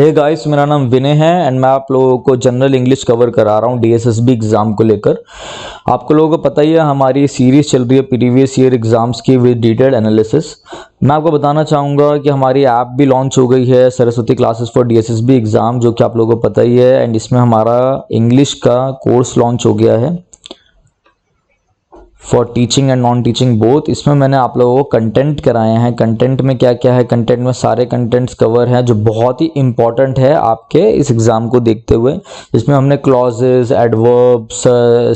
Hey guys, मेरा नाम विनय है एंड मैं आप लोगों को जनरल इंग्लिश कवर करा रहा हूँ डीएसएसबी एग्जाम को लेकर। आपको लोगों को पता ही है हमारी सीरीज चल रही है प्रीवियस ईयर एग्जाम्स की विद डिटेल्ड एनालिसिस। मैं आपको बताना चाहूँगा कि हमारी ऐप भी लॉन्च हो गई है, Saraswati classes for DSSB exam, जो कि आप लोगों को पता ही है। एंड इसमें हमारा इंग्लिश का कोर्स लॉन्च हो गया है for teaching and non teaching both. इसमें मैंने आप लोगों को कंटेंट कराए हैं। कंटेंट में क्या क्या है, कंटेंट में सारे कंटेंट्स कवर हैं जो बहुत ही इंपॉर्टेंट है आपके इस एग्जाम को देखते हुए। इसमें हमने clauses, adverbs,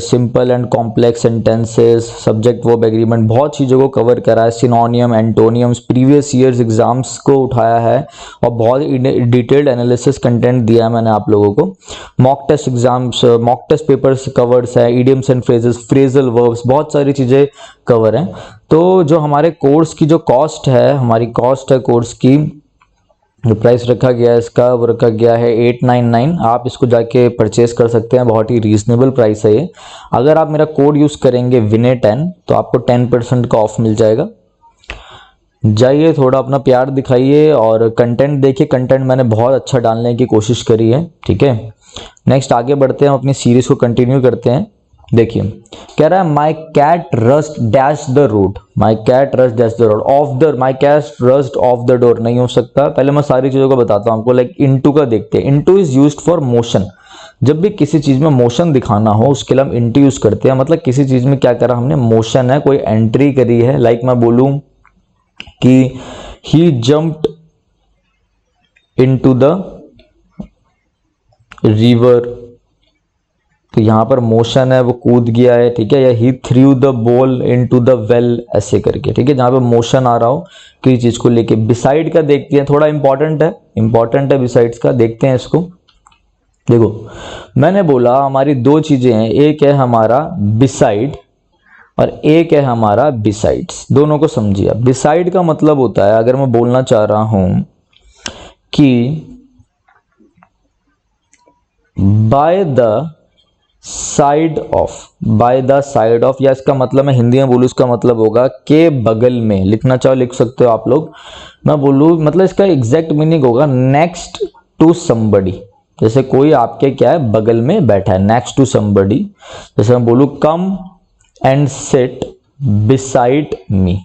simple and complex sentences, subject verb agreement, बहुत चीज़ों को कवर करा है। सिनोनियम, एंटोनियम्स, प्रीवियस ईयर्स एग्जाम्स को उठाया है और बहुत डिटेल्ड एनालिसिस कंटेंट दिया है मैंने आप लोगों को। Mock test exams, mock test papers covers है, idioms and phrases, phrasal verbs, बहुत सारी चीज़ें कवर हैं। तो जो हमारे कोर्स की जो कॉस्ट है, हमारी कॉस्ट है कोर्स की, जो प्राइस रखा गया है इसका वो रखा गया है 899। आप इसको जाके परचेस कर सकते हैं, बहुत ही रीजनेबल प्राइस है ये। अगर आप मेरा कोड यूज़ करेंगे विनय10 तो आपको 10% का ऑफ मिल जाएगा। जाइए, थोड़ा अपना प्यार दिखाइए और कंटेंट देखिए। कंटेंट मैंने बहुत अच्छा डालने की कोशिश करी है, ठीक है। नेक्स्ट आगे बढ़ते हैं, अपनी सीरीज को कंटिन्यू करते हैं। देखिए, कह रहा है my cat rushed dash the road, my cat rushed dash the road, off the, my cat rushed off the door नहीं हो सकता। पहले मैं सारी चीज़ों को बताता हूँ आपको। लाइक इनटू का देखते हैं। Into is used for motion. जब भी किसी चीज़ में मोशन दिखाना हो उसके लिए हम इनटू यूज करते हैं। मतलब किसी चीज़ में क्या करा हमने, मोशन है, कोई एंट्री करी है। लाइक मैं बोलूँ कि ही जम्प्ड इनटू द रिवर, तो यहां पर मोशन है, वो कूद गया है, ठीक है। या he threw the ball into the well, ऐसे करके, ठीक है। जहां पे मोशन आ रहा हो किसी चीज को लेके। बिसाइड का देखते हैं, थोड़ा इंपॉर्टेंट है बिसाइड्स का, देखते हैं इसको। देखो, मैंने बोला हमारी दो चीजें हैं, एक है हमारा बिसाइड और एक है हमारा बिसाइड्स। दोनों को समझिए। बिसाइड का मतलब होता है, अगर मैं बोलना चाह रहा हूं कि by the side of, by the side of, या इसका मतलब मैं हिंदी में बोलूँ, इसका मतलब होगा के बगल में। लिखना चाहो लिख सकते हो आप लोग। मैं बोलूँ मतलब इसका एग्जैक्ट मीनिंग होगा नेक्स्ट टू समबडी। जैसे कोई आपके क्या है, बगल में बैठा है, नेक्स्ट टू समबडी। जैसे मैं बोलूँ come and sit beside me,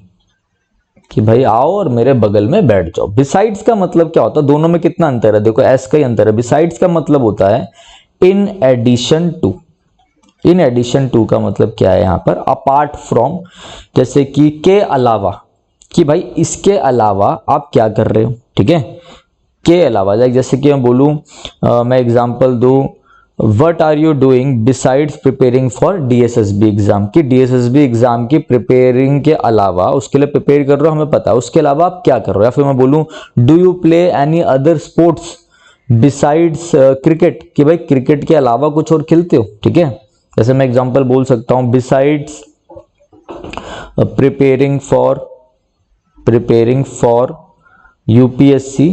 कि भाई आओ और मेरे बगल में बैठ जाओ। बिसाइड्स का मतलब क्या होता है, दोनों में कितना अंतर है, देखो एस का ही अंतर है। बिसाइड्स का मतलब होता है in addition to. In addition to का मतलब क्या है यहाँ पर, अपार्ट फ्रॉम। जैसे कि के अलावा, कि भाई इसके अलावा आप क्या कर रहे हो, ठीक है। के अलावा, जैसे कि मैं बोलूँ, मैं एग्जांपल दूँ, what are you doing besides preparing for DSSB exam, की डीएसएसबी एग्जाम की प्रिपेयरिंग के अलावा, उसके लिए प्रिपेयर कर रहे हो, हमें पता है, उसके अलावा आप क्या कर रहे हो। या फिर मैं बोलूँ do you play any other sports besides cricket, कि भाई क्रिकेट के अलावा कुछ और खेलते हो, ठीक है। जैसे मैं एग्जांपल बोल सकता हूं, besides preparing for UPSC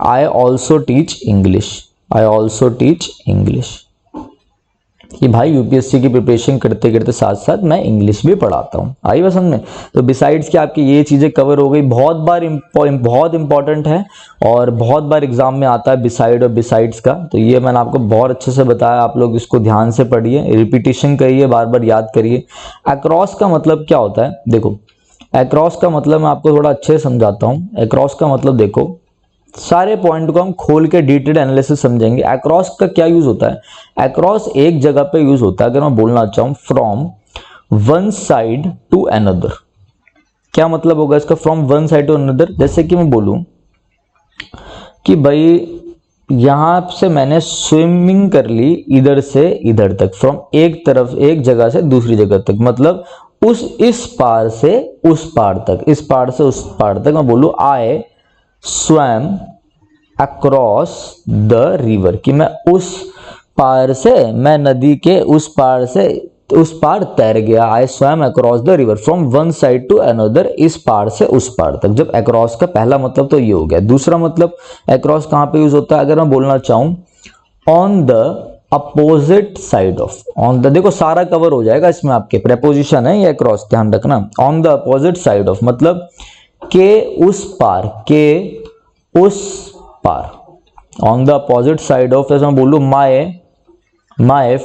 I also teach English, I also teach English, कि भाई यूपीएससी की प्रिपरेशन करते करते साथ साथ मैं इंग्लिश भी पढ़ाता हूँ। आई बात समझ में। तो बिसाइड्स की आपकी ये चीज़ें कवर हो गई। बहुत बार बहुत इंपॉर्टेंट है और बहुत बार एग्जाम में आता है बिसाइड और बिसाइड्स का। तो ये मैंने आपको बहुत अच्छे से बताया, आप लोग इसको ध्यान से पढ़िए, रिपीटिशन करिए, बार बार याद करिए। अक्रॉस का मतलब क्या होता है, देखो अक्रॉस का मतलब मैं आपको थोड़ा अच्छे से समझाता हूँ। अक्रॉस का मतलब देखो, सारे पॉइंट को हम खोल के डिटेल्ड एनालिसिस समझेंगे। अक्रॉस का क्या यूज होता है, अक्रॉस एक जगह पे यूज होता है। अगर मैं बोलना चाहूं from one side to another, क्या मतलब होगा इसका, from one side to another. जैसे कि मैं बोलूं कि भाई यहां से मैंने स्विमिंग कर ली इधर से इधर तक, फ्रॉम एक तरफ, एक जगह से दूसरी जगह तक, मतलब इस पार से उस पार तक, इस पार से उस पार तक। मैं बोलूं आई स्वैम अक्रॉस द रिवर, कि मैं उस पार से, मैं नदी के उस पार से उस पार तैर गया। I swam across the river from one side to another, इस पार से उस पार तक। जब अक्रॉस का पहला मतलब तो ये हो गया। दूसरा मतलब अक्रॉस कहां पे यूज होता है, अगर मैं बोलना चाहूं on the opposite side of, on the, देखो सारा कवर हो जाएगा इसमें, आपके प्रेपोजिशन है ये अक्रॉस, ध्यान रखना। On the opposite side of मतलब के उस पार, के उस पार, on the opposite side of, जैसे मैं बोलूँ my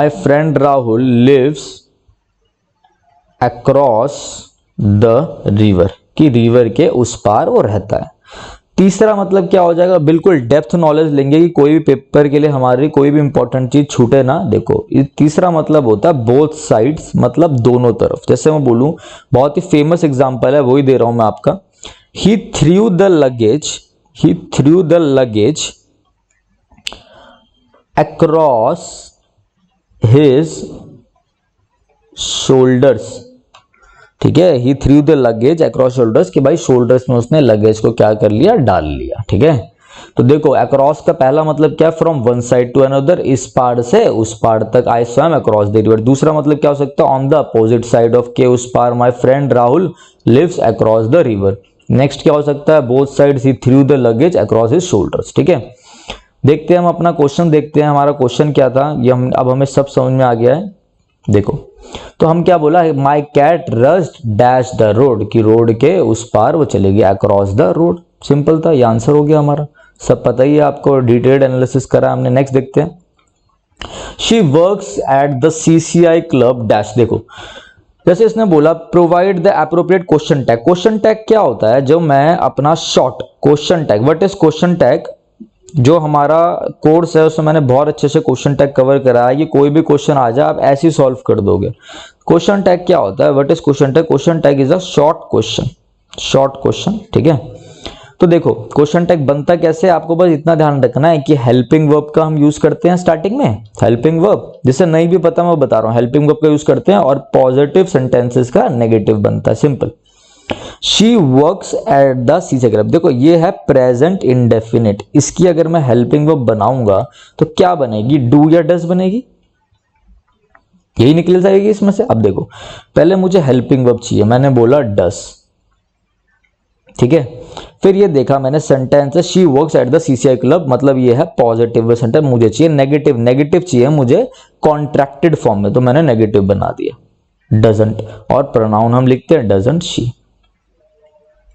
friend Rahul lives across the river, कि रिवर के उस पार वो रहता है। तीसरा मतलब क्या हो जाएगा, बिल्कुल डेप्थ नॉलेज लेंगे कि कोई भी पेपर के लिए हमारी कोई भी इंपॉर्टेंट चीज छूटे ना। देखो ये तीसरा मतलब होता है बोथ साइड्स, मतलब दोनों तरफ। जैसे मैं बोलूं, बहुत ही फेमस एग्जांपल है, वही दे रहा हूं मैं आपका। He threw the luggage across his shoulders, ठीक है। He threw the luggage across shoulders, कि भाई शोल्डर्स में उसने लगेज को क्या कर लिया, डाल लिया, ठीक है। तो देखो अक्रॉस का पहला मतलब क्या, from one side to another, इस पार से उस पार तक I swam across the river. दूसरा मतलब क्या हो सकता है, on the opposite side of, के उस पार my friend Rahul lives across the river. Next क्या हो सकता है, both sides he threw the luggage across his shoulders, ठीक है। देखते हैं हम अपना क्वेश्चन, देखते हैं हमारा क्वेश्चन क्या था, ये अब हमें सब समझ में आ गया है। देखो तो हम क्या बोला, my cat rushed dash the road, कि रोड के उस पार वो चलेगी, अक्रॉस द रोड। सिंपल था, ये आंसर हो गया हमारा, सब पता ही है आपको, डिटेल्ड एनालिसिस करा हमने। नेक्स्ट देखते हैं, she works at the CCI club dash. देखो जैसे इसने बोला provide the appropriate question tag. Question tag क्या होता है, जो मैं अपना short question tag, what is question tag, जो हमारा कोर्स है उसमें मैंने बहुत अच्छे से क्वेश्चन टैग कवर करा है। ये कोई भी क्वेश्चन आ जाए आप ऐसे ही सॉल्व कर दोगे। क्वेश्चन टैग क्या होता है, what is question tag, question tag is a short question, ठीक है। तो देखो क्वेश्चन टैग बनता कैसे, आपको बस इतना ध्यान रखना है कि हेल्पिंग वर्ब का हम यूज करते हैं स्टार्टिंग में, हेल्पिंग वर्ब, जिसे नहीं भी पता मैं बता रहा हूँ, हेल्पिंग वर्ब का यूज करते हैं, और पॉजिटिव सेंटेंसेस का नेगेटिव बनता है, simple. She works at the CCI club, देखो ये है प्रेजेंट इंडेफिनिट, इसकी अगर मैं हेल्पिंग वर्ब बनाऊंगा तो क्या बनेगी, डू या डस बनेगी, यही निकल जाएगी इसमें से। अब देखो पहले मुझे हेल्पिंग वर्ब चाहिए, मैंने बोला डस, ठीक है। फिर ये देखा मैंने सेंटेंस है, she works at the CCI club, मतलब ये है पॉजिटिव सेंटेंस, मुझे चाहिए नेगेटिव चाहिए मुझे कॉन्ट्रैक्टेड फॉर्म में, तो मैंने नेगेटिव बना दिया डजंट, और प्रोनाउन हम लिखते हैं डजंट शी,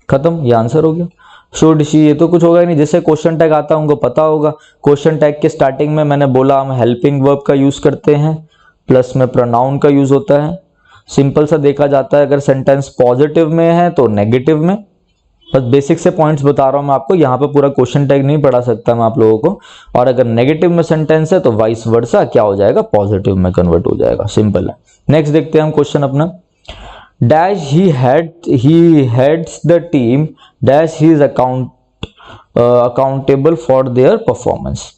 खत्म, ये आंसर हो गया। शुड शी, ये तो कुछ होगा ही नहीं, जैसे क्वेश्चन टैग आता है उनको पता होगा। क्वेश्चन टैग के स्टार्टिंग में मैंने बोला हम हेल्पिंग वर्ब का यूज करते हैं, प्लस में प्रोनाउन का यूज होता है। सिंपल सा देखा जाता है, अगर सेंटेंस पॉजिटिव में है तो नेगेटिव में, बस बेसिक से पॉइंट्स बता रहा हूं मैं आपको, यहाँ पे पूरा क्वेश्चन टैग नहीं पढ़ा सकता मैं आप लोगों को। और अगर नेगेटिव में सेंटेंस है तो वाइस वर्सा क्या हो जाएगा, पॉजिटिव में कन्वर्ट हो जाएगा, सिंपल है। नेक्स्ट देखते हैं हम क्वेश्चन अपना, dash he heads the team dash he is accountable for their performance,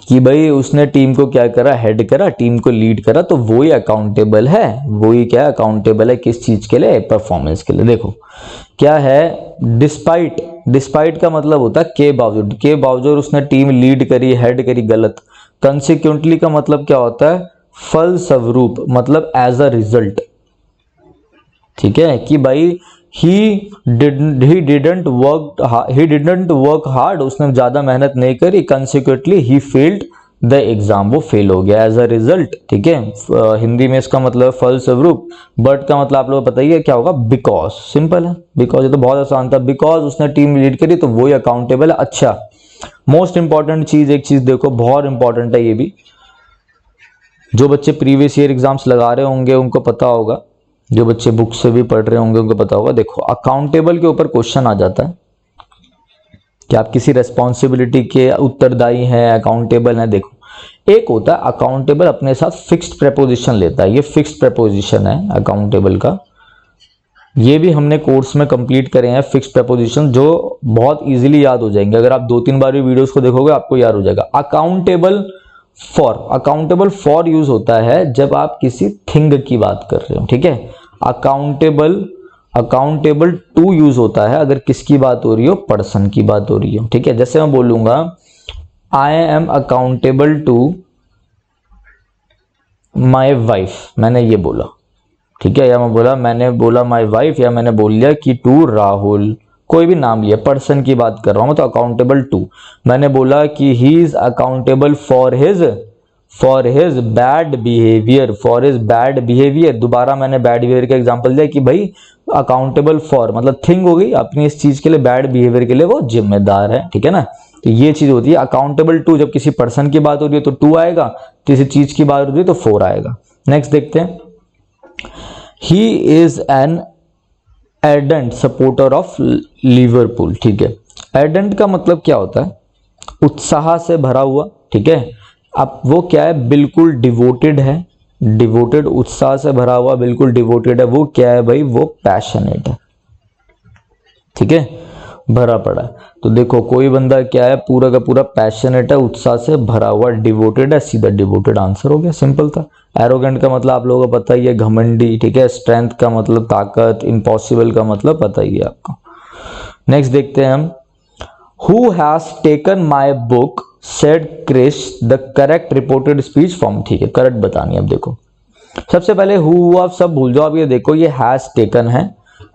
कि भाई उसने टीम को क्या करा, हेड करा, टीम को लीड करा, तो वो ही अकाउंटेबल है, वो ही क्या अकाउंटेबल है, किस चीज के लिए, परफॉर्मेंस के लिए। देखो क्या है, डिस्पाइट का मतलब होता है के बावजूद उसने टीम लीड करी, हेड करी, गलत। कंसिक्वेंटली का मतलब क्या होता है, फलस्वरूप, मतलब एज अ रिजल्ट, ठीक है, कि भाई ही डिडंट वर्क हार्ड, उसने ज्यादा मेहनत नहीं करी, consequently he failed the exam, वो फेल हो गया एज अ रिजल्ट, ठीक है। हिंदी में इसका मतलब फलस्वरूप, बट का मतलब आप लोगों को पता ही है क्या होगा, बिकॉज, सिंपल है, बिकॉज, ये तो बहुत आसान था, बिकॉज उसने टीम लीड करी तो वही अकाउंटेबल है। अच्छा मोस्ट इंपॉर्टेंट चीज, एक चीज देखो बहुत इंपॉर्टेंट है, ये भी जो बच्चे प्रीवियस ईयर एग्जाम्स लगा रहे होंगे उनको पता होगा, जो बच्चे बुक से भी पढ़ रहे होंगे उनको पता होगा। देखो अकाउंटेबल के ऊपर क्वेश्चन आ जाता है कि आप किसी रेस्पॉन्सिबिलिटी के उत्तरदायी हैं, अकाउंटेबल हैं। देखो एक होता है अकाउंटेबल अपने साथ फिक्स्ड प्रेपोजिशन लेता है, ये फिक्स्ड प्रेपोजिशन है अकाउंटेबल का, ये भी हमने कोर्स में कंप्लीट करे हैं फिक्स्ड प्रेपोजिशन, जो बहुत इजीली याद हो जाएंगे, अगर आप 2-3 बार भी वीडियोस को देखोगे आपको याद हो जाएगा। अकाउंटेबल फॉर यूज होता है जब आप किसी थिंग की बात कर रहे हो, ठीक है। अकाउंटेबल टू यूज होता है अगर किसकी बात हो रही हो, पर्सन की बात हो रही हो, ठीक है। जैसे मैं बोलूंगा I am accountable to my wife, मैंने ये बोला, ठीक है, या मैंने बोला माई वाइफ, या मैंने बोल लिया कि टू राहुल, कोई भी नाम लिया, पर्सन की बात कर रहा हूं तो अकाउंटेबल टू। मैंने बोला कि he is accountable for his for his bad behaviour, for his bad behaviour, दोबारा मैंने बैड बिहेवियर का एग्जांपल दिया कि भाई अकाउंटेबल फॉर मतलब थिंग हो गई अपनी इस चीज के लिए, बैड बिहेवियर के लिए वो जिम्मेदार है, ठीक है ना। तो ये चीज होती है। अकाउंटेबल टू, जब किसी पर्सन की बात हो रही है तो टू आएगा, किसी चीज की बात हो रही है तो फोर आएगा। नेक्स्ट देखते हैं, he is an ardent supporter of Liverpool, ठीक है। एर्डेंट का मतलब क्या होता है, उत्साह से भरा हुआ, ठीक है। अब वो क्या है, बिल्कुल डिवोटेड है, डिवोटेड, उत्साह से भरा हुआ, बिल्कुल डिवोटेड है। वो क्या है भाई, वो पैशनेट है, ठीक है, भरा पड़ा है। तो देखो कोई बंदा क्या है, पूरा का पूरा पैशनेट है, उत्साह से भरा हुआ, डिवोटेड है, सीधा डिवोटेड आंसर हो गया, सिंपल था। एरोगेंट का मतलब आप लोगों को पता ही है, घमंडी, ठीक है। स्ट्रेंथ का मतलब ताकत, इम्पॉसिबल का मतलब पता ही है आपको। नेक्स्ट देखते हैं हम, who has taken my book said Krish the correct reported speech form, ठीक है, करेक्ट बतानी है। अब देखो सबसे पहले हु आप सब भूल जाओ, अब ये देखो ये हैज टेकन है।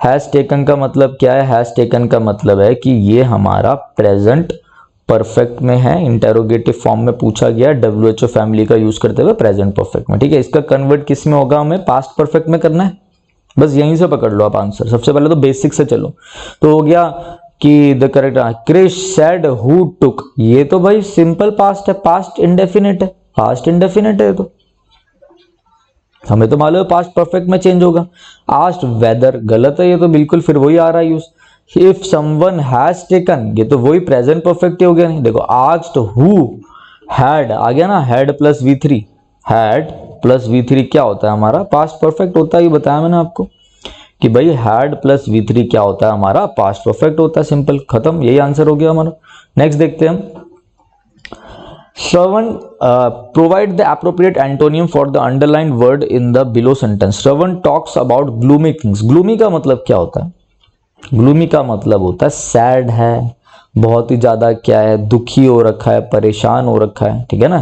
हैज टेकन का मतलब क्या है, हैज टेकन का मतलब है कि ये हमारा प्रेजेंट परफेक्ट में है, इंटेरोगेटिव फॉर्म में पूछा गया, WHO फैमिली का यूज करते हुए प्रेजेंट परफेक्ट में, ठीक है। इसका कन्वर्ट किस में होगा, हमें पास्ट परफेक्ट में करना है, बस यहीं से पकड़ लो आप आंसर। सबसे पहले तो बेसिक से चलो, तो हो गया कि the correct Krish said who took, ये तो भाई सिंपल पास्ट है, पास्ट इंडेफिनिट है, पास्ट इंडेफिनिट है, तो हमें तो मालूम है पास्ट परफेक्ट में चेंज होगा। आस्क्ड वेदर गलत है, ये तो बिल्कुल फिर वही आ रहा है use. If someone has taken, ये तो वही प्रेजेंट परफेक्ट ही हो गया। नहीं देखो, आस्क्ड हु हैड आ गया ना, had plus V3, had plus V3 क्या होता है हमारा, पास्ट परफेक्ट होता है। ये बताया मैंने आपको कि भाई हैड प्लस V3 क्या होता है हमारा, पास्ट परफेक्ट होता है, सिंपल, खत्म, यही आंसर हो गया हमारा। नेक्स्ट देखते हैं हम, Shravan provide the appropriate antonym for the underline word in the below sentence. Shravan talks about gloomy things. Gloomy का मतलब क्या होता है, ग्लूमी का मतलब होता है सैड है, बहुत ही ज्यादा क्या है, दुखी हो रखा है, परेशान हो रखा है, ठीक है ना,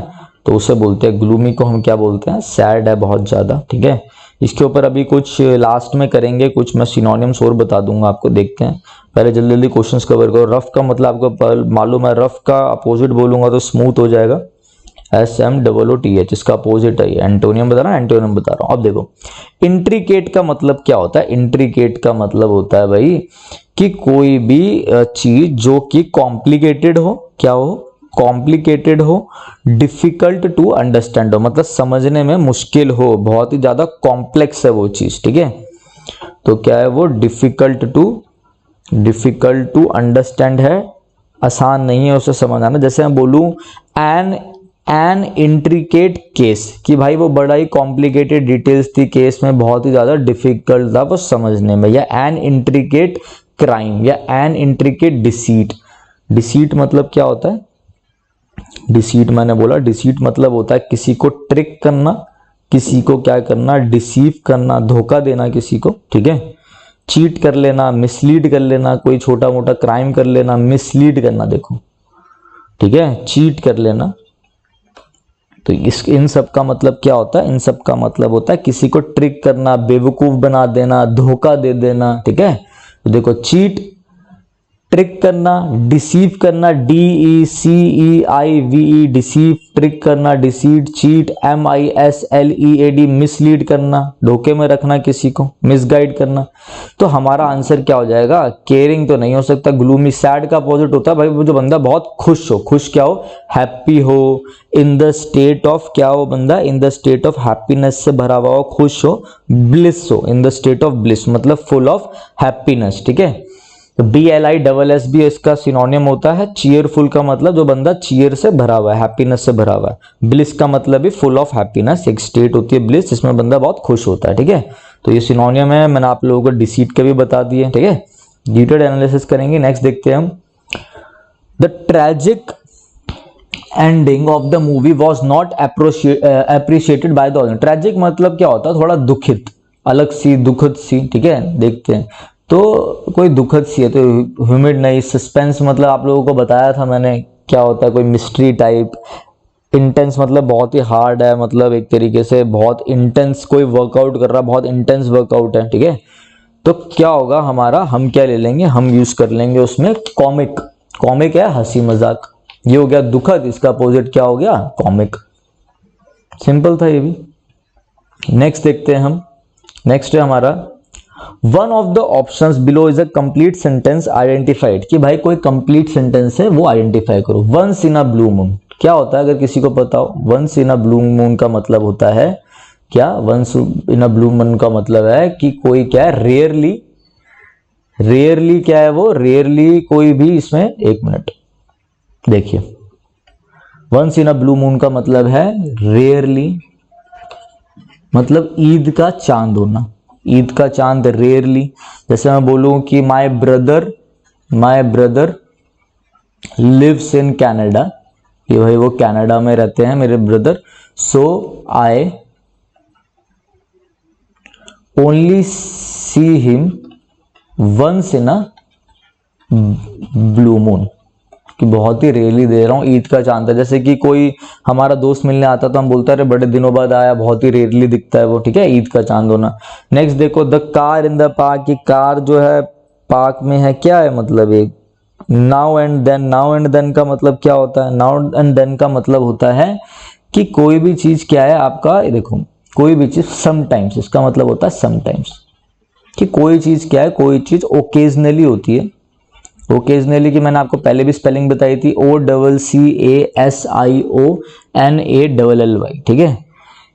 तो उसे बोलते हैं ग्लूमी को हम क्या बोलते हैं, सैड है बहुत ज्यादा, ठीक है। इसके ऊपर अभी कुछ लास्ट में करेंगे, कुछ मैं सिनोनिम्स और बता दूंगा आपको, देखते हैं। पहले जल्दी जल्दी क्वेश्चंस कवर करो। रफ का मतलब आपको मालूम है, रफ का अपोजिट बोलूंगा तो स्मूथ हो जाएगा, SMOOTH, इसका अपोजिट है, एंटोनियम बता रहा हूं, एंटोनियम बता रहा हूं। अब देखो इंट्रिकेट का मतलब क्या होता है, इंट्रिकेट का मतलब होता है भाई कि कोई भी चीज जो कि कॉम्प्लिकेटेड हो, क्या हो, कॉम्प्लिकेटेड हो, डिफिकल्ट टू अंडरस्टैंड हो, मतलब समझने में मुश्किल हो, बहुत ही ज्यादा कॉम्प्लेक्स है वो चीज, ठीक है। तो क्या है वो, डिफिकल्ट टू अंडरस्टैंड है, आसान नहीं है उसे समझ आना। जैसे मैं बोलूं एन इंट्रिकेट केस, कि भाई वो बड़ा ही कॉम्प्लिकेटेड डिटेल्स थी केस में, बहुत ही ज्यादा डिफिकल्ट था वो समझने में। या एन इंट्रिकेट क्राइम, या एन इंट्रिकेट डिसीट। डिसीट मतलब क्या होता है, डिसीट मैंने बोला, डिसीट मतलब होता है किसी को ट्रिक करना, किसी को क्या करना, डिसीव करना, धोखा देना किसी को, ठीक है। चीट कर लेना, मिसलीड कर लेना, कोई छोटा मोटा क्राइम कर लेना, मिसलीड करना, देखो, ठीक है, चीट कर लेना। तो इन सब का मतलब क्या होता है, इन सब का मतलब होता है किसी को ट्रिक करना, बेवकूफ बना देना, धोखा दे देना, ठीक है। तो देखो चीट, ट्रिक करना, डिसीव करना, DECEIVE, डिसीव, ट्रिक करना, डिसीट, चीट, MISLEAD, मिसलीड करना, धोखे में रखना किसी को, मिसगाइड करना। तो हमारा आंसर क्या हो जाएगा, केयरिंग तो नहीं हो सकता, ग्लूमी। सैड का अपोजिट होता है भाई वो जो बंदा बहुत खुश हो, खुश क्या हो, हैप्पी हो, इन द स्टेट ऑफ क्या हो बंदा, in the state of happiness से भरा हुआ हो, खुश हो, ब्लिस हो, in the state of bliss मतलब फुल ऑफ हैप्पीनेस, ठीक है। तो BLISS भी इसका सिनोनियम होता है। चीयरफुल का मतलब जो बंदा चीयर से भरा हुआ है, हैप्पीनेस से भरा हुआ है। ब्लिस का मतलब भी फुल ऑफ हैप्पीनेस, एक स्टेट होती है ब्लिस जिसमें बंदा बहुत खुश होता है, ठीक है। तो ये सिनोनियम है, मैंने आप लोगों को डिसीट के भी बता दिए, ठीक है। डिटेल्ड एनालिसिस करेंगे। नेक्स्ट देखते हैं हम, the tragic ending of the movie was not appreciated by the audience. Tragic मतलब क्या होता है, थोड़ा दुखित, अलग सी, दुखद सी, ठीक है। देखते हैं, तो कोई दुखद सी है, तो ह्यूमिड नहीं। सस्पेंस मतलब आप लोगों को बताया था मैंने क्या होता है, कोई मिस्ट्री टाइप। इंटेंस मतलब बहुत ही हार्ड है, मतलब एक तरीके से बहुत इंटेंस कोई वर्कआउट कर रहा है, बहुत इंटेंस वर्कआउट है, ठीक है। तो क्या होगा हमारा, हम क्या ले लेंगे, हम यूज कर लेंगे उसमें कॉमिक। कॉमिक है हंसी मजाक, ये हो गया दुखद, इसका अपोजिट क्या हो गया, कॉमिक। सिंपल था ये भी। नेक्स्ट देखते हैं हम। नेक्स्ट है हमारा one of the options below is a complete sentence identified, कि भाई कोई कंप्लीट सेंटेंस है वो आइडेंटिफाई करो। Once in a blue moon क्या होता है, अगर किसी को पता हो? Once in a blue moon का मतलब होता है क्या? Once in a blue moon का मतलब है कि कोई क्या है, रेयरली, रेयरली क्या है वो, रेयरली कोई भी इसमें, एक मिनट देखिए, once in a blue moon का मतलब है रेयरली, मतलब ईद का चांद होना, ईद का चांद रेयरली। जैसे मैं बोलूं कि my brother lives in Canada, ये भाई वो कनाडा में रहते हैं मेरे brother, so I only see him once in a blue moon, कि बहुत ही रेयरली दे रहा हूँ, ईद का चांद है। जैसे कि कोई हमारा दोस्त मिलने आता तो हम बोलते हैं बड़े दिनों बाद आया, बहुत ही रेयरली दिखता है वो, ठीक है, ईद का चांद होना। नेक्स्ट देखो, the car in the park, की कार जो है पार्क में है, क्या है मतलब एक now and then. Now and then का मतलब क्या होता है? नाउ एंड देन का मतलब होता है कि कोई भी चीज क्या है आपका, देखो कोई भी चीज समटाइम्स, इसका मतलब होता है समटाइम्स, कि कोई चीज क्या है, कोई चीज ओकेजनली होती है। ओकेजनली की मैंने आपको पहले भी स्पेलिंग बताई थी, OCCASIONALLY, ठीक है,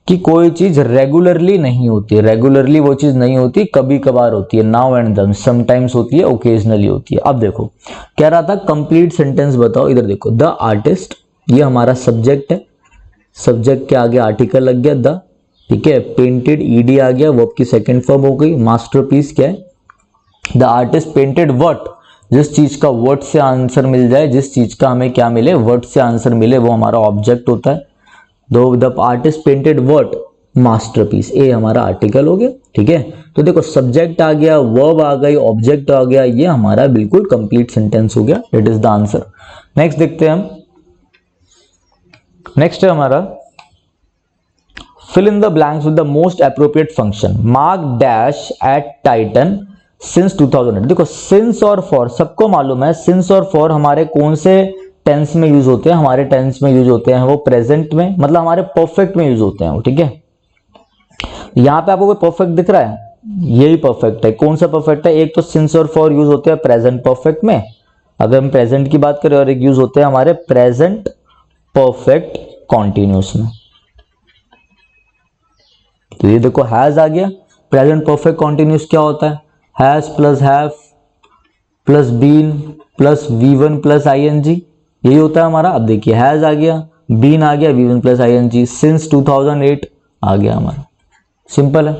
कि कोई चीज रेगुलरली नहीं होती, रेगुलरली वो चीज नहीं होती, कभी कभार होती है। नाउ एंड देन समटाइम्स होती है, ओकेजनली होती है। अब देखो कह रहा था कंप्लीट सेंटेंस बताओ, इधर देखो, द आर्टिस्ट, ये हमारा सब्जेक्ट है, सब्जेक्ट के आगे आर्टिकल लग गया द, ठीक है, पेंटेड ईडी आ गया, वर्ब की सेकंड फॉर्म हो गई। मास्टरपीस क्या है? द आर्टिस्ट पेंटेड व्हाट, जिस चीज का वर्ड से आंसर मिल जाए, जिस चीज का हमें क्या मिले, वर्ड से आंसर मिले, वो हमारा ऑब्जेक्ट होता है। The artist painted what, masterpiece, a हमारा आर्टिकल हो गया, ठीक है। तो देखो सब्जेक्ट आ गया, वर्ब आ गई, ऑब्जेक्ट आ गया, ये हमारा बिल्कुल कंप्लीट सेंटेंस हो गया, it is the answer. Next देखते हैं हम। नेक्स्ट है हमारा fill in the blanks with the most appropriate function, mark dash at Titan since 2008। देखो since और for सबको मालूम है, since और for हमारे कौन से टेंस में यूज होते हैं? हमारे टेंस में यूज होते हैं वो प्रेजेंट में, मतलब हमारे परफेक्ट में यूज होते हैं वो, ठीक है। यहां पे आपको कोई परफेक्ट दिख रहा है? यही परफेक्ट है। कौन सा परफेक्ट है? एक तो since और for यूज होते हैं प्रेजेंट परफेक्ट में, अगर हम प्रेजेंट की बात करें, और एक यूज होते हैं हमारे प्रेजेंट परफेक्ट कॉन्टिन्यूस में। तो ये देखो हैज आ गया, प्रेजेंट परफेक्ट कॉन्टिन्यूस क्या होता है? Has plus have plus been plus V1 plus ING, यही होता है हमारा। अब देखिए हैज आ गया, बीन आ गया, V1 प्लस ING, सिंस 2008 आ गया हमारा। सिंपल है।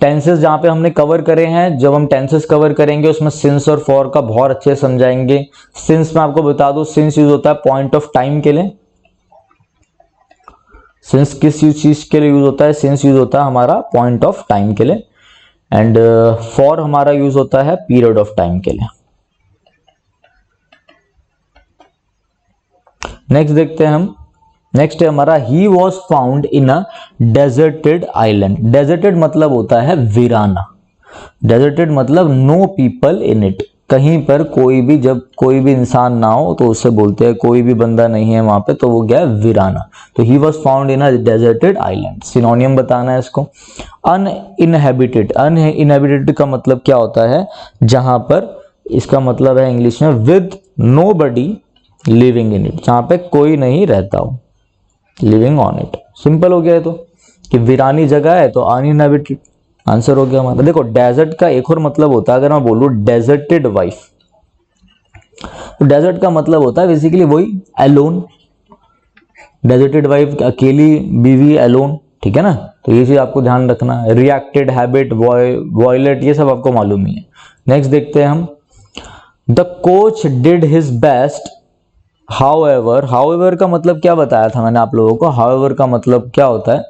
टेंसेस जहां पे हमने कवर करे हैं, जब हम टेंसेस कवर करेंगे उसमें सिंस और फॉर का बहुत अच्छे से समझाएंगे। सिंस में आपको बता दूं, सिंस यूज होता है पॉइंट ऑफ टाइम के लिए। सिंस किस चीज के लिए यूज होता है? सिंस यूज होता है हमारा पॉइंट ऑफ टाइम के लिए, एंड फॉर हमारा यूज होता है पीरियड ऑफ टाइम के लिए। नेक्स्ट देखते हैं हम। नेक्स्ट है हमारा he was found in a deserted island. Deserted मतलब होता है वीराना, डेजर्टेड मतलब नो पीपल इन इट, कहीं पर कोई भी, जब कोई भी इंसान ना हो तो उसे बोलते हैं, कोई भी बंदा नहीं है वहां पे तो वो क्या है? वीराना। तो he was found in a deserted island. सिनोनियम बताना है इसको। अनइनहेबिटेड, अनइनहेबिटेड का मतलब क्या होता है? जहां पर, इसका मतलब है इंग्लिश में with nobody living in it, जहां पे कोई नहीं रहता हो, लिविंग ऑन इट। सिंपल हो गया है तो, कि वीरानी जगह है तो अनइनहेबिटेड आंसर हो गया हमारा। देखो डेजर्ट का एक और मतलब होता है, अगर मैं बोलूं डेजर्टेड वाइफ, तो डेजर्ट का मतलब होता है बेसिकली वही अलोन। डेजर्टेड वाइफ अकेली बीवी, अलोन, ठीक है ना। तो ये चीज आपको ध्यान रखना है। रिएक्टेड, हैबिट, वॉयलेट, ये सब आपको मालूम ही है। नेक्स्ट देखते हैं हम। The coach did his best however. However का मतलब क्या बताया था मैंने आप लोगों को? हाउएवर का मतलब क्या होता है?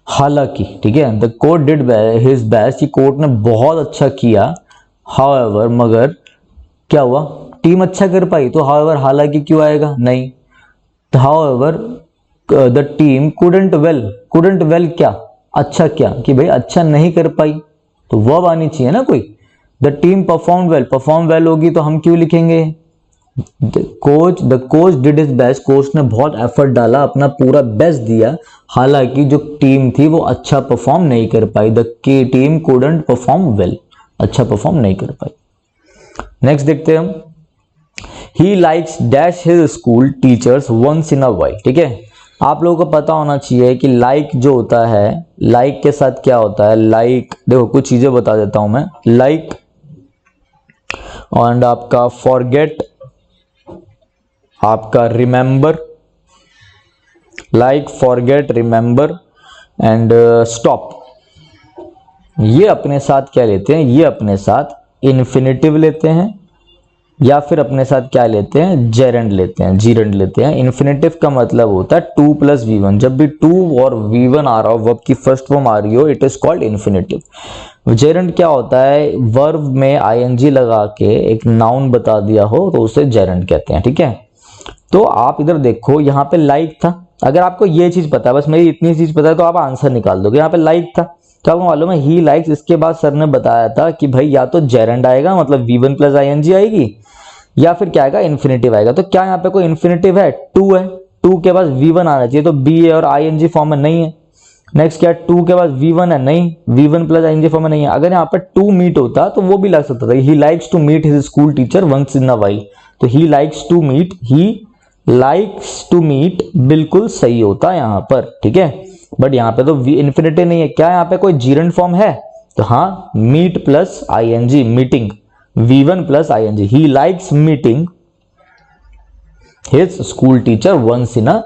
हालांकि, ठीक है। The coach did his best, कि कोच ने बहुत अच्छा किया। हाउएवर, मगर क्या हुआ? टीम अच्छा कर पाई, तो हाउएवर हालांकि क्यों आएगा? नहीं। However the team couldn't well, couldn't well क्या? अच्छा क्या? कि भाई अच्छा नहीं कर पाई, तो वर्ब आनी चाहिए ना कोई। The team perform well, perform well होगी तो हम क्यों लिखेंगे? The coach did his best, coach ने बहुत एफर्ट डाला, अपना पूरा बेस्ट दिया, हालांकि जो टीम थी वो अच्छा परफॉर्म नहीं कर पाई। The team couldn't perform well, अच्छा परफॉर्म नहीं कर पाई। नेक्स्ट देखते हैं हम, he likes dash his school teachers once in a while. ठीक है, आप लोगों को पता होना चाहिए कि लाइक जो होता है, लाइक के साथ क्या होता है। लाइक देखो कुछ चीजें बता देता हूं मैं। लाइक एंड आपका फॉरगेट, आपका remember, like forget remember and stop, ये अपने साथ क्या लेते हैं, ये अपने साथ इन्फिनेटिव लेते हैं या फिर अपने साथ क्या लेते हैं, जेरेंड लेते हैं, जीरेंड लेते हैं। इन्फिनेटिव का मतलब होता है 2 + V1, जब भी 2 और V1 आ रहा हो, वर्ब की फर्स्ट फॉर्म आ रही हो, it is called infinitive. Gerund क्या होता है, वर्ब में ing लगा के एक नाउन बता दिया हो तो उसे जेरेंड कहते हैं। ठीक है, तो आप इधर देखो, यहाँ पे लाइक था, अगर आपको ये चीज पता है, बस मेरी इतनी चीज पता है तो आप आंसर निकाल दोगे। यहाँ पे लाइक था, क्या आपको मालूम है, ही लाइक्स, इसके बाद सर ने बताया था कि भाई या तो जेरेंड आएगा मतलब V1 + ing आएगी, या फिर क्या आएगा, इन्फिनेटिव आएगा। तो क्या यहाँ पे कोई इन्फिनेटिव है, 2 है, 2 के बाद V1 आना चाहिए, तो बी है और ing फॉर्म में नहीं है। नेक्स्ट क्या, 2 के बाद V1 है, नहीं, V1 + ing फॉर्म में नहीं है। अगर यहाँ पे 2 मीट होता तो वो भी लग सकता था, he likes to meet his school teacher once in a while, तो he likes to meet, he likes to meet बिल्कुल सही होता है यहाँ पर। ठीक है, बट यहाँ पे तो इन्फिनेटिव नहीं है। क्या यहाँ पे कोई जीरेंड फॉर्म है, तो हाँ, meet + ing, meeting, V1 + ing, he likes meeting his school teacher once in a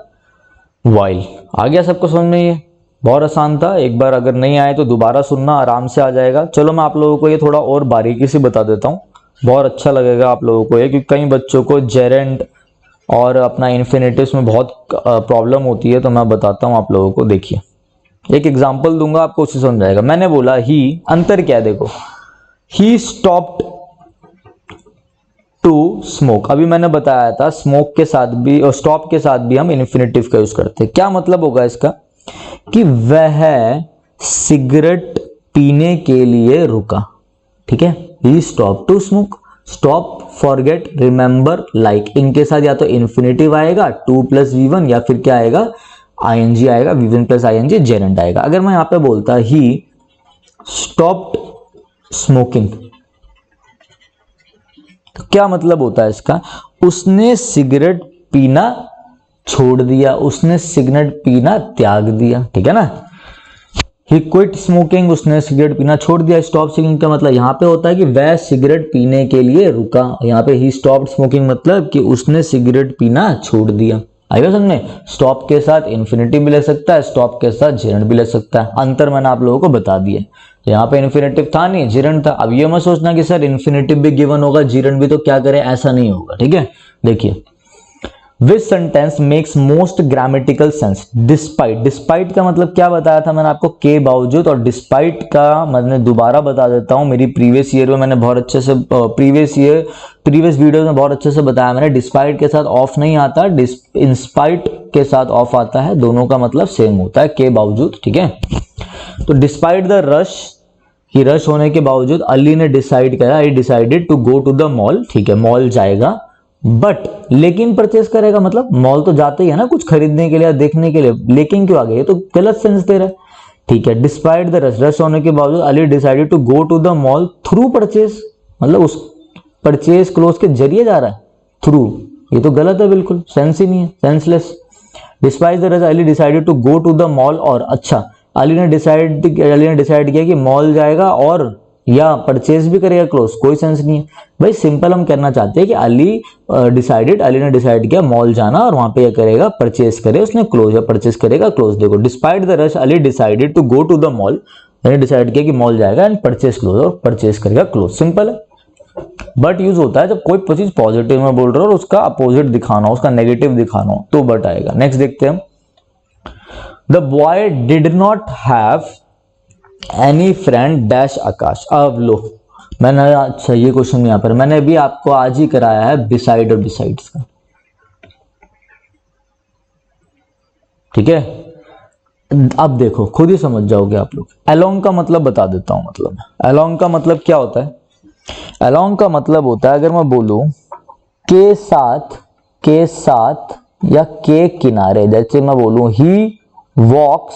while. आ गया सबको समझ में, ये बहुत आसान था, एक बार अगर नहीं आए तो दोबारा सुनना, आराम से आ जाएगा। चलो मैं आप लोगों को ये थोड़ा और बारीकी से बता देता हूँ, बहुत अच्छा लगेगा आप लोगों को ये, क्योंकि कई बच्चों को जेरेंड और अपना इन्फिनेटिव्स में बहुत प्रॉब्लम होती है, तो मैं बताता हूं आप लोगों को। देखिए एक एग्जांपल दूंगा आपको, उससे समझ जाएगा। मैंने बोला ही, अंतर क्या है देखो, ही स्टॉप्ड टू स्मोक, अभी मैंने बताया था स्मोक के साथ भी और स्टॉप के साथ भी हम इन्फिनेटिव का यूज करते हैं। क्या मतलब होगा इसका, कि वह सिगरेट पीने के लिए रुका। ठीक है, he stop to smoke, stop, forget, remember, like, इनके साथ या तो इन्फिनेटिव आएगा 2 + V1 या फिर क्या आएगा, ing आएगा, V1 + ing, जेरेंड आएगा। अगर मैं यहां पे बोलता ही स्टॉप्ड स्मोकिंग, तो क्या मतलब होता है इसका, उसने सिगरेट पीना छोड़ दिया, उसने सिगरेट पीना त्याग दिया। ठीक है ना, ही क्विट स्मोकिंग, उसने सिगरेट पीना छोड़ दिया। स्टॉप स्मोकिंग का मतलब यहाँ पे होता है कि वह सिगरेट पीने के लिए रुका। यहाँ पे ही स्टॉप्ड स्मोकिंग मतलब कि उसने सिगरेट पीना छोड़ दिया। आएगा समझ, स्टॉप के साथ इन्फिनेटिव भी ले सकता है, स्टॉप के साथ जेरेंड भी ले सकता है। अंतर मैंने आप लोगों को बता दिया, यहाँ पे इन्फिनेटिव था नहीं, जेरेंड था। अब ये मत सोचना कि सर इन्फिनेटिव भी गिवन होगा जेरेंड भी, तो क्या करें, ऐसा नहीं होगा। ठीक है, देखिए, Which sentence makes most grammatical sense? Despite, despite का मतलब क्या बताया था मैंने आपको, के बावजूद, और डिस्पाइट का मैंने दोबारा बता देता हूं, मेरी प्रीवियस ईयर में मैंने बहुत अच्छे से प्रीवियस वीडियो में बहुत अच्छे से बताया मैंने। डिस्पाइट के साथ ऑफ नहीं आता, इंस्पाइट के साथ ऑफ आता है, दोनों का मतलब सेम होता है, के बावजूद। ठीक है, तो डिस्पाइट द रश, कि रश होने के बावजूद अली ने डिसाइड किया, I decided to go to the mall. ठीक है, मॉल जाएगा, बट लेकिन परचेस करेगा, मतलब मॉल तो जाते ही है ना कुछ खरीदने के लिए, देखने के लिए, लेकिन क्यों आ गए, तो गलत सेंस दे रहा है। ठीक है, डिस्पाइट द रश, रश होने के बावजूद Ali decided to go to the mall through purchase, मतलब उस परचेस क्लोज के जरिए जा रहा है, थ्रू, ये तो गलत है, बिल्कुल सेंस ही नहीं है, senseless. Despite the rush Ali decided to go to the mall, और अच्छा, अली ने डिसाइड किया कि मॉल जाएगा और या परचेज भी करेगा क्लोज, कोई सेंस नहीं है भाई। सिंपल हम करना चाहते हैं कि अली ने डिसाइड किया मॉल जाना, और वहां पे क्या करेगा, परचेज करे, उसने क्लोज या परचेज करेगा क्लोज। देखो, despite the rush Ali decided to go to the mall, मैंने डिसाइड किया कि मॉल जाएगा एंड परचेज क्लोज, और परचेज करेगा क्लोज, सिंपल है। बट यूज होता है जब कोई चीज पॉजिटिव में बोल रहे हो और उसका अपोजिट दिखाना हो, उसका नेगेटिव दिखाना हो, तो बट आएगा। नेक्स्ट देखते हैं हम, the boy did not have any friend dash Akash. अब लो, मैंने, अच्छा ये क्वेश्चन यहां पर मैंने भी आपको आज ही कराया है बिसाइड और बिसाइड्स का। ठीक है, अब देखो खुद ही समझ जाओगे आप लोग। अलोंग का मतलब बता देता हूं, मतलब अलोंग का मतलब क्या होता है, अलोंग का मतलब होता है, अगर मैं बोलूं के साथ या के किनारे, जैसे मैं बोलूं he walks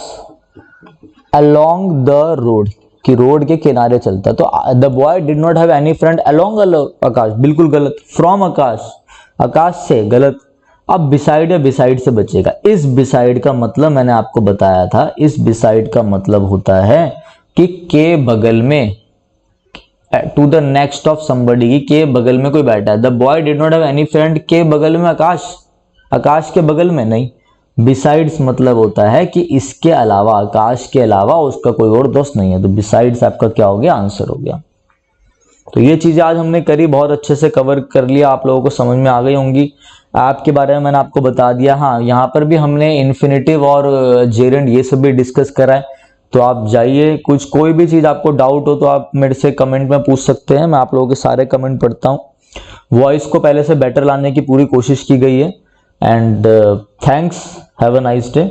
along the road, कि रोड के किनारे चलता, तो the boy did not have any friend along Akash, बिल्कुल गलत। फ्रॉम आकाश, आकाश से, गलत। अब बिसाइड या बिसाइड से बचेगा। इस बिसाइड का मतलब मैंने आपको बताया था, इस बिसाइड का मतलब होता है कि के बगल में, to the next of somebody, की के बगल में कोई बैठा है। The boy did not have any friend, के बगल में आकाश, आकाश के बगल में नहीं। बिसाइड्स मतलब होता है कि इसके अलावा, आकाश के अलावा उसका कोई और दोस्त नहीं है, तो बिसाइड्स आपका क्या हो गया, आंसर हो गया। तो ये चीजें आज हमने करी, बहुत अच्छे से कवर कर लिया, आप लोगों को समझ में आ गई होंगी। ऐप के बारे में मैंने आपको बता दिया। हाँ, यहाँ पर भी हमने इन्फिनेटिव और जेरेंड ये सब भी डिस्कस करा है, तो आप जाइए, कुछ कोई भी चीज आपको डाउट हो तो आप मेरे से कमेंट में पूछ सकते हैं, मैं आप लोगों के सारे कमेंट पढ़ता हूँ। वॉइस को पहले से बेटर लाने की पूरी कोशिश की गई है। And thanks, have a nice day.